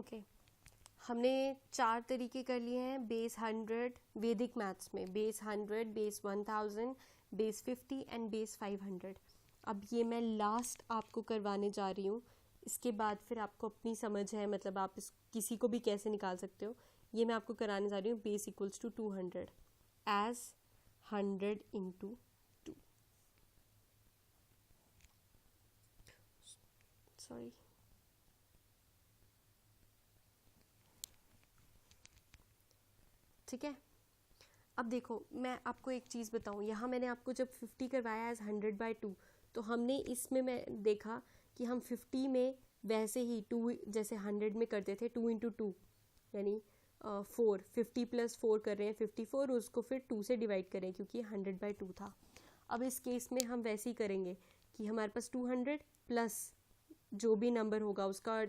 Okay हमने 4 तरीके कर लिए हैं बेस 100 वैदिक मैथ्स में, base 100, base 1000, base 50 and base 500। अब ये मैं लास्ट आपको करवाने जा रही हूँ, इसके बाद फिर आपको अपनी समझ है, मतलब आप इस किसी को भी कैसे निकाल सकते हो। ये मैं आपको कराने जा रही हूँ base equals to 200 as 100 into 2। Sorry, ठीक है। अब देखो मैं आपको एक चीज़ बताऊँ, यहाँ मैंने आपको जब 50 करवाया एज 100/2, तो हमने इसमें मैं देखा कि हम 50 में वैसे ही 2 जैसे 100 में करते थे 2 इंटू 2 यानी 4, 50 प्लस 4 कर रहे हैं 54, उसको फिर 2 से डिवाइड करें क्योंकि 100/2 था। अब इस केस में हम वैसे ही करेंगे कि हमारे पास 200 प्लस जो भी नंबर होगा उसका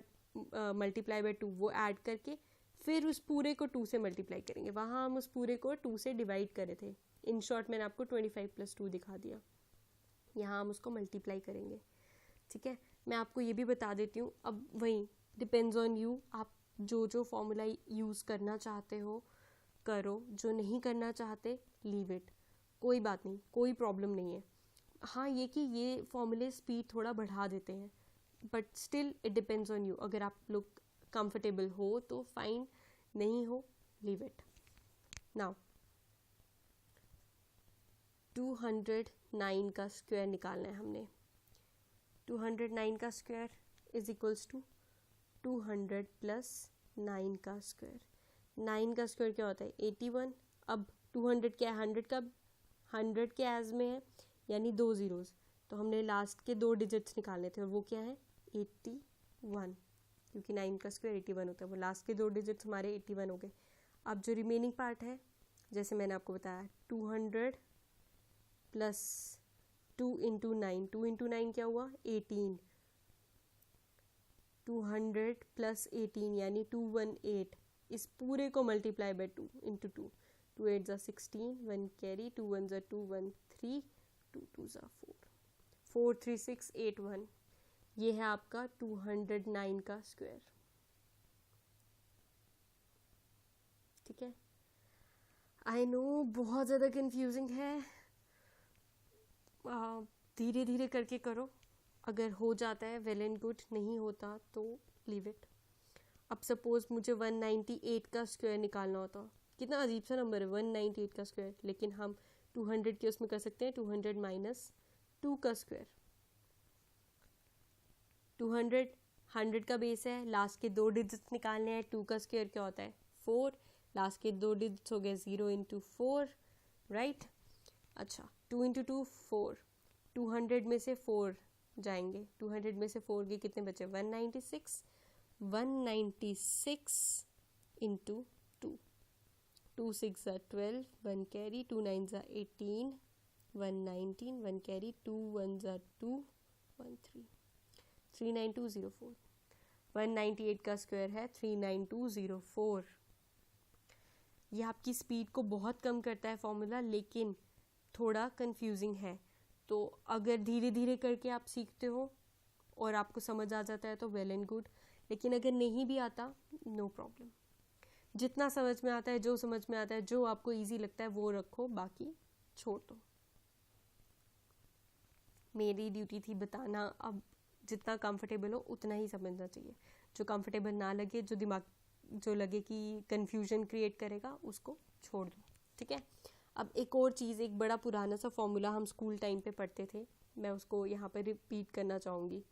मल्टीप्लाई बाय 2 वो ऐड करके फिर उस पूरे को 2 से मल्टीप्लाई करेंगे। वहाँ हम उस पूरे को 2 से डिवाइड करे थे। इन शॉर्ट मैंने आपको 25 + 2 दिखा दिया। यहाँ हम उसको मल्टीप्लाई करेंगे, ठीक है। मैं आपको ये भी बता देती हूँ, अब वही डिपेंड्स ऑन यू, आप जो जो फॉर्मूला यूज़ करना चाहते हो करो, जो नहीं करना चाहते लीव इट, कोई बात नहीं, कोई प्रॉब्लम नहीं है। हाँ ये कि ये फॉर्मूले स्पीड थोड़ा बढ़ा देते हैं, but still it depends on you. अगर आप लोग कंफर्टेबल हो तो फाइन, नहीं हो लीव इट। नाउ 209 का स्क्वायर निकालना है हमने। 209 का square is equals to 200 plus 9 का स्क्वायर। 9 का स्क्वायर क्या होता है 81। अब 200 क्या है 100 का, 100 के एज में है यानी 2 ज़ीरोज़, तो हमने लास्ट के 2 डिजिट्स निकालने थे और वो क्या है 81, क्योंकि 9 का स्क्वायर 81 होता है, वो लास्ट के 2 डिजिट्स हमारे 81 हो गए। अब जो रिमेनिंग पार्ट है जैसे मैंने आपको बताया 200 प्लस 2 इंटू 9, 2 इंटू 9 क्या हुआ 18, 200 प्लस 18 यानी 218। इस पूरे को मल्टीप्लाई बाय 2 इंटू 2, 2 8 ज़ा 16, 1 कैरी, 2 1 ज़ा 2, 1 3, 2 2 ज़ा 4, 4 3 6 8 1। ये है आपका 209 का स्क्वायर, ठीक है। आई नो बहुत ज़्यादा कंफ्यूजिंग है, धीरे धीरे करके करो, अगर हो जाता है वेल एंड गुड, नहीं होता तो लीव इट। अब सपोज मुझे 198 का स्क्वायर निकालना होता, कितना अजीब सा नंबर है 198 का स्क्वायर, लेकिन हम 200 के उसमें कर सकते हैं 200 माइनस 2 का स्क्वायर। 200 100 का बेस है, लास्ट के 2 डिजिट्स निकालने हैं, 2 का स्क्वायर क्या होता है 4, लास्ट के 2 डिजिट्स हो गए 0 इंटू 4, राइट। अच्छा 2 इंटू 2 4, 200 में से 4 जाएंगे, 200 में से 4 के कितने बचे 196, 196 इंटू 2, 2 6 ज़ा 12, 1 कैरी, 2 9 ज़ा 18, 119, 1 कैरी, 2 1 ज़ा 2, 1 3, 39204। 198 का स्क्वायर है 39204। ये आपकी स्पीड को बहुत कम करता है फॉर्मूला, लेकिन थोड़ा कंफ्यूजिंग है, तो अगर धीरे धीरे करके आप सीखते हो और आपको समझ आ जाता है तो वेल एंड गुड, लेकिन अगर नहीं भी आता नो प्रॉब्लम। जितना समझ में आता है, जो समझ में आता है, जो आपको इजी लगता है वो रखो, बाकी छोड़ दो। मेरी ड्यूटी थी बताना, अब जितना कंफर्टेबल हो उतना ही समझना चाहिए, जो कंफर्टेबल ना लगे, जो दिमाग जो लगे कि कंफ्यूजन क्रिएट करेगा उसको छोड़ दो, ठीक है। अब एक और चीज़, एक बड़ा पुराना सा फॉर्मूला हम स्कूल टाइम पे पढ़ते थे, मैं उसको यहाँ पर रिपीट करना चाहूँगी।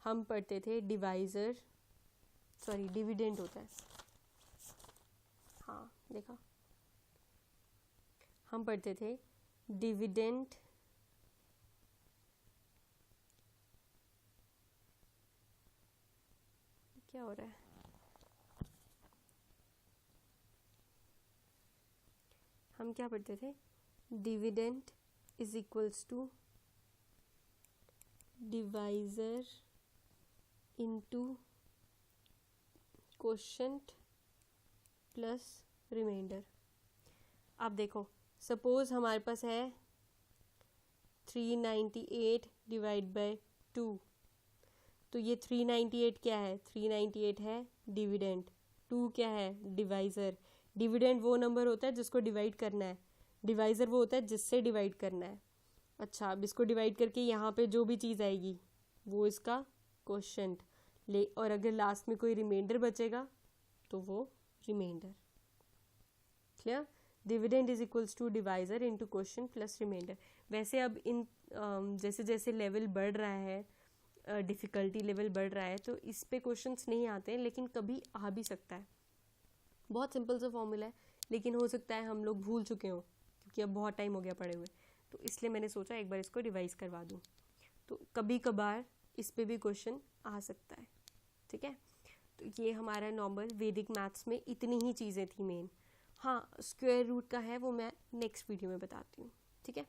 हम पढ़ते थे डिविडेंड होता है, हाँ देखा, हम पढ़ते थे डिविडेंड क्या हो रहा है, हम क्या पढ़ते थे dividend is equals to divisor into quotient plus remainder. आप देखो सपोज हमारे पास है 398 डिवाइड बाय 2, तो ये 398 क्या है, 398 है डिविडेंड, 2 क्या है डिवाइज़र। डिविडेंड वो नंबर होता है जिसको डिवाइड करना है, डिवाइज़र वो होता है जिससे डिवाइड करना है। अच्छा, अब इसको डिवाइड करके यहाँ पे जो भी चीज़ आएगी वो इसका क्वोशंट ले, और अगर लास्ट में कोई रिमाइंडर बचेगा तो वो remainder. Clear? Dividend is equals to divisor into quotient plus remainder. वैसे अब इन जैसे जैसे लेवल बढ़ रहा है, डिफ़िकल्टी लेवल बढ़ रहा है, तो इस पे क्वेश्चंस नहीं आते हैं, लेकिन कभी आ भी सकता है। बहुत सिंपल सा फॉर्मूला है, लेकिन हो सकता है हम लोग भूल चुके हों क्योंकि अब बहुत टाइम हो गया पढ़े हुए, तो इसलिए मैंने सोचा एक बार इसको रिवाइज करवा दूँ। तो कभी कभार इस पे भी क्वेश्चन आ सकता है। ठीक है, तो ये हमारा नॉर्मल वैदिक मैथ्स में इतनी ही चीज़ें थी मेन। हाँ, स्क्वायर रूट का है वो मैं नेक्स्ट वीडियो में बताती हूँ। ठीक है।